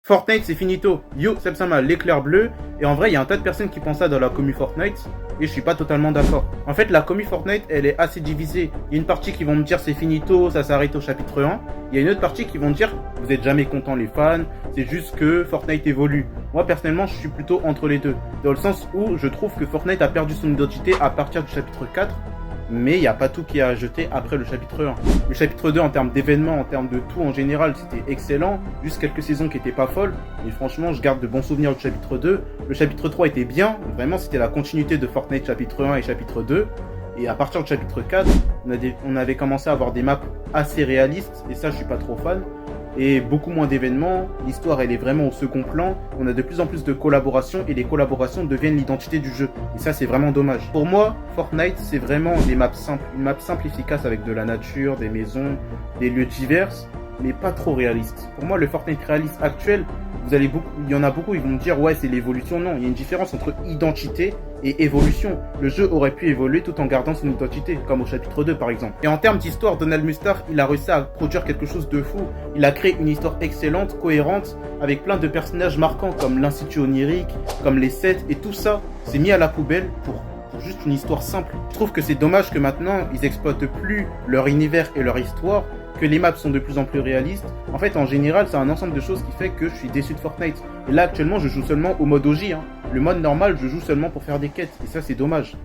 Fortnite c'est finito. Yo, Sepsama, l'éclair bleu. Et en vrai, il y a un tas de personnes qui pensent ça dans la commu Fortnite. Et je suis pas totalement d'accord. En fait, la commu Fortnite, elle est assez divisée. Il y a une partie qui vont me dire c'est finito, ça s'arrête au chapitre 1. Il y a une autre partie qui vont me dire vous êtes jamais contents les fans, c'est juste que Fortnite évolue. Moi, personnellement, je suis plutôt entre les deux. Dans le sens où je trouve que Fortnite a perdu son identité à partir du chapitre 4. Mais il n'y a pas tout qui a jeté après le chapitre 1. Le chapitre 2, en termes d'événements, en termes de tout en général, c'était excellent. Juste quelques saisons qui étaient pas folles. Mais franchement, je garde de bons souvenirs du chapitre 2. Le chapitre 3 était bien. Vraiment, c'était la continuité de Fortnite chapitre 1 et chapitre 2. Et à partir du chapitre 4, on avait commencé à avoir des maps assez réalistes. Et ça, je suis pas trop fan. Et beaucoup moins d'événements, l'histoire elle est vraiment au second plan, on a de plus en plus de collaborations et les collaborations deviennent l'identité du jeu. Et ça c'est vraiment dommage. Pour moi, Fortnite c'est vraiment des maps simples, une map simple efficace avec de la nature, des maisons, des lieux divers, mais pas trop réaliste. Pour moi le Fortnite réaliste actuel, il y en a beaucoup, ils vont me dire ouais c'est l'évolution. Non, il y a une différence entre identité et évolution. Le jeu aurait pu évoluer tout en gardant son identité, comme au chapitre 2 par exemple. Et en termes d'histoire, Donald Mustard, il a réussi à produire quelque chose de fou. Il a créé une histoire excellente, cohérente, avec plein de personnages marquants comme l'Institut Onirique, comme les 7, et tout ça, c'est mis à la poubelle pour juste une histoire simple. Je trouve que c'est dommage que maintenant, ils exploitent plus leur univers et leur histoire, que les maps sont de plus en plus réalistes. En fait, en général, c'est un ensemble de choses qui fait que je suis déçu de Fortnite. Et là, actuellement, je joue seulement au mode OG. Le mode normal, je joue seulement pour faire des quêtes. Et ça, c'est dommage.